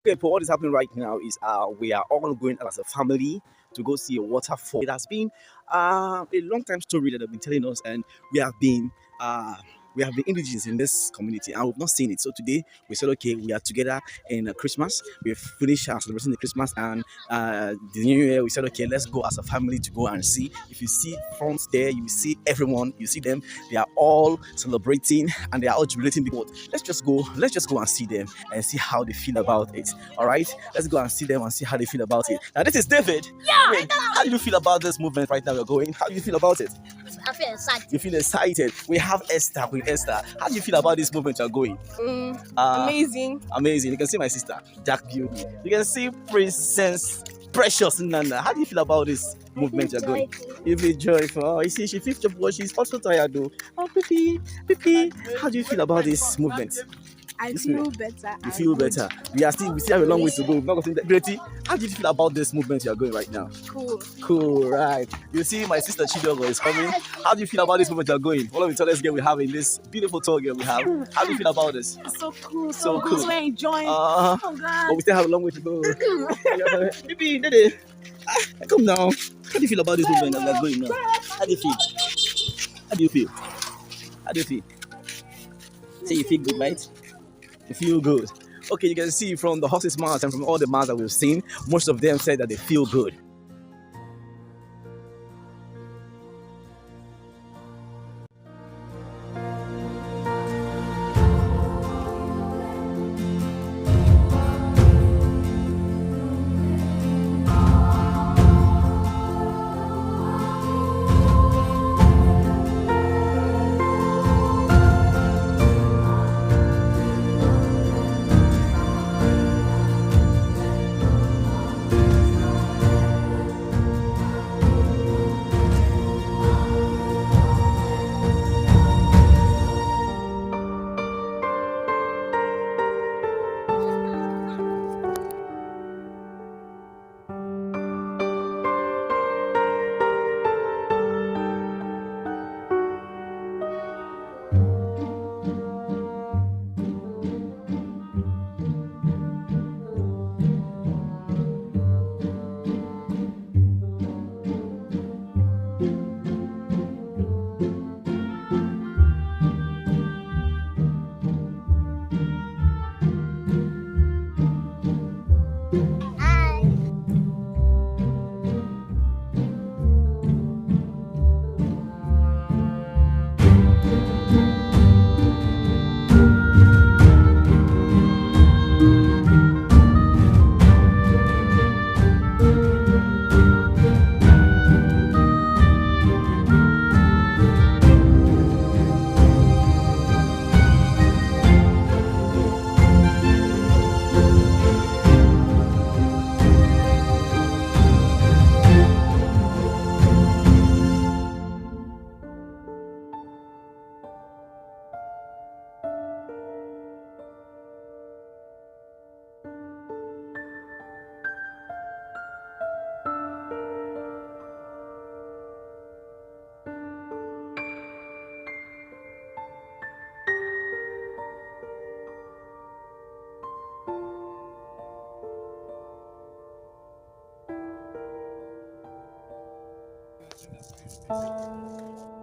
Okay, but what is happening right now is we are all going out as a family to go see a waterfall. It has been a long time story that they've been telling us, and we have been indigenous in this community and we've not seen it. So today we said, okay, we are together in Christmas. We've finished celebrating the Christmas and the New Year. We said, okay, let's go as a family to go and see. If you see front there, you see everyone. You see them. They are all celebrating and they are all jubilating. Because let's just go and see them and see how they feel about it. All right, let's go and see them and see how they feel about it. Now this is David. Yeah. Wait, how do you feel about this movement right now? We're going. How do you feel about it? I feel excited. You feel excited. We have Esther with Esther. How do you feel about this movement you're going? Amazing. Amazing. You can see my sister, Jack Beauty. You can see Princess Precious Nana. How do you feel about this movement you're going? You feel joyful. Oh, you see, she feels joyful, but she's also tired though. Oh, Pipi. How do you feel about this movement? I feel better. You feel better. We still have a long way to go. We've not gotten that. Grady, how do you feel about this movement you're going right now? Cool, right. You see, my sister Chidogo is coming. How do you feel about this movement you're going? One of the tallest game we have in this beautiful tour game we have. How do you feel about this? It's so cool. So cool. So we're enjoying. Oh God. But we still have a long way to go. Baby, Dede, come now. How do you feel about this movement that we're going now? How do you feel? How do you feel? How do you feel? Say you feel good, right? You feel good. Okay, you can see from the horses' mouths and from all the mouths that we've seen, most of them said that they feel good.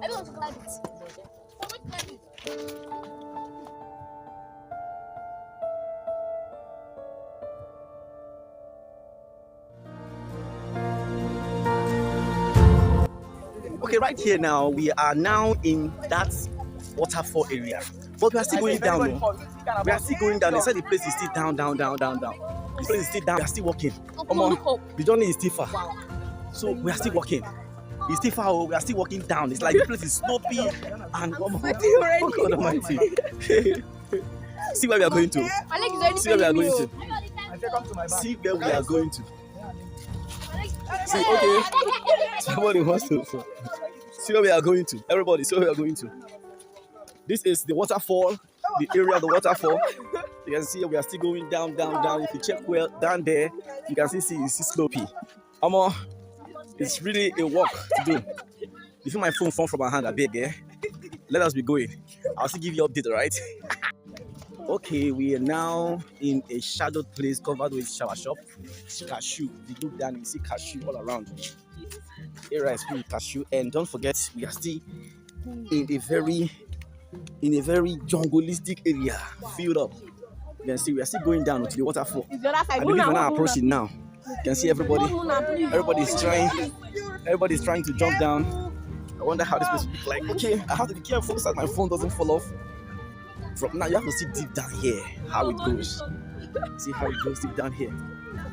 Everyone's glad it's Okay, right here now, we are now in that waterfall area. But we are still going down. No? We are still going down. They said the place is still down. The place is still down. We are still walking. The journey is still far. So we are still walking. It's still far. We are still walking down. It's like the place is slopey and oh God Almighty. See where we are going to. See where we are going to. See where we are going to. See, okay. Somebody wants to see where we are going to. Everybody, see where we are going to. This is the waterfall, the area of the waterfall. You can see we are still going down. If you check well down there, you can see it's slopey. It's really a walk to do. You feel my phone fall from my hand a bit there. Let us be going. I'll still give you an update, all right? Okay, we are now in a shadowed place covered with shower shop. Cashew. If you look down, you see cashew all around. Area is full of cashew, and don't forget, we are still in a very jungleistic area, filled up. You can see we are still going down to the waterfall. I believe we're now approaching now. You can see everybody's trying to jump down. I wonder how this place will look like. Okay, I have to be careful so that my phone doesn't fall off. From now, you have to see deep down here how it goes. See how it goes deep down here.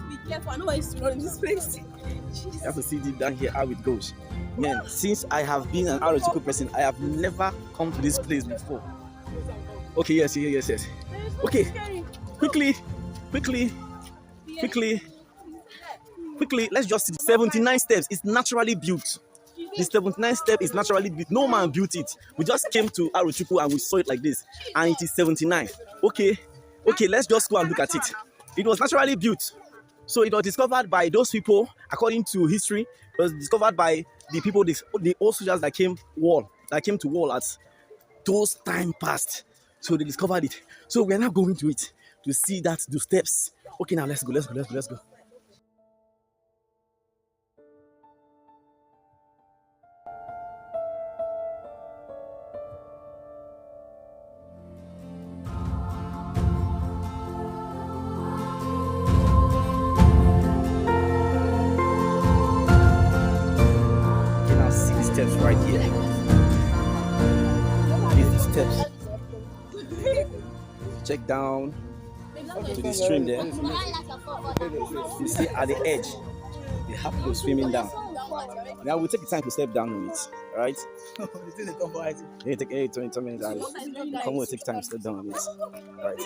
Be careful, I know I used to run in this place. You have to see deep down here how it goes. Man, since I have been an Arochukwu person, I have never come to this place before. Okay, yes. Okay, quickly, let's just see. 79 steps. It's naturally built. The 79th step is naturally built. No man built it. We just came to Arochukwu and we saw it like this. And it is 79. Okay, let's just go and look at it. It was naturally built. So it was discovered by those people, according to history. It was discovered by the people, the old soldiers that came to war at those time past. So they discovered it. So we are now going to it to see the steps. Okay, now let's go. Steps right here. These are the steps. Check down to the stream there. You see at the edge, they have to go swimming down. Now we'll take the time to step down on it, alright? It take 8-20 minutes. Come on, take time to step down on it. Alright.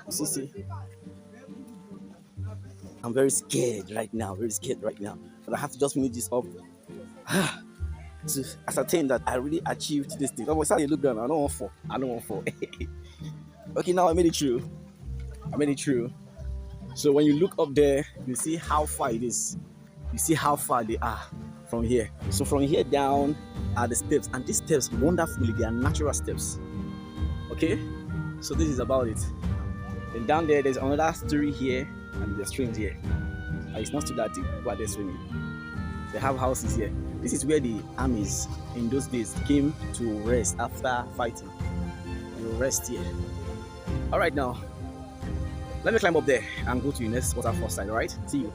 See. I'm very scared right now, but I have to just finish this up to ascertain that I really achieved this thing. Oh, sorry, look down. I don't want fall. Okay, now I made it through. So when you look up there, you see how far it is. You see how far they are from here. So from here down are the steps, and these steps, wonderfully, they are natural steps. Okay, so this is about it. Then down there's another story here, and there's streams here. It's not too that deep, but they're swimming. They have houses here. This is where the armies in those days came to rest after fighting. They will rest here. All right, now let me climb up there and go to the next waterfall side. All right, see you.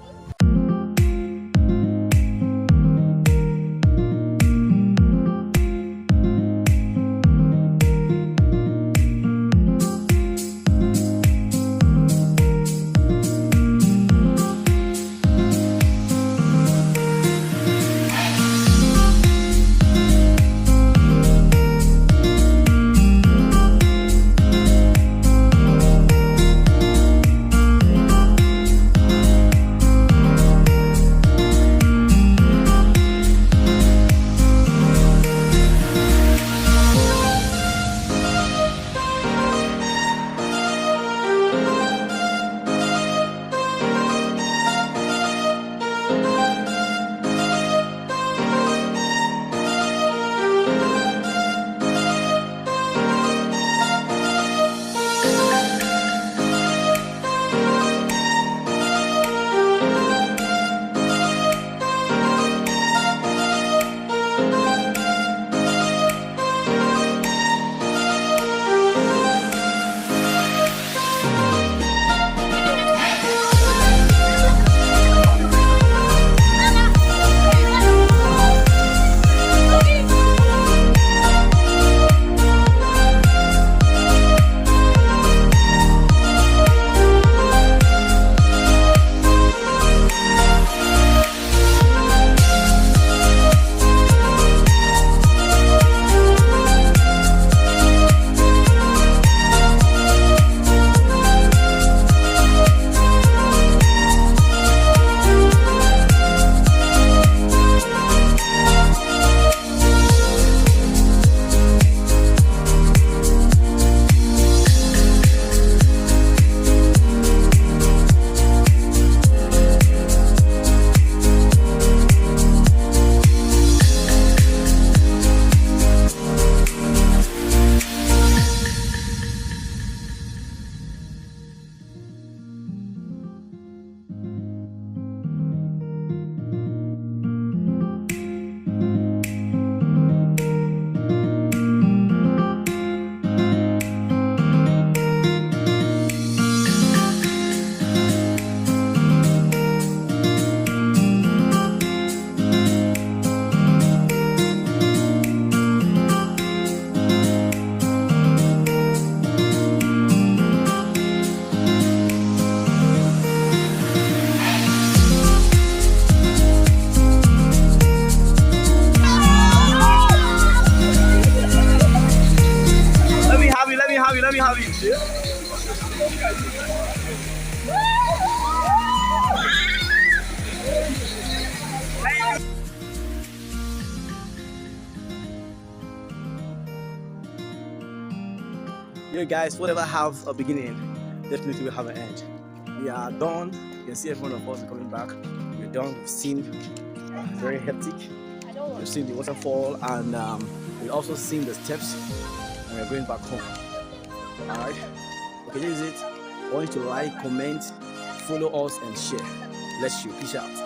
You guys, whatever have a beginning, definitely will have an end. We are done. You can see every one of us coming back. We're done. We've seen very hectic. We've seen the waterfall, and we've also seen the steps, and we're going back home. All right. Okay, this is it. I want you to like, comment, follow us, and share. Bless you. Peace out.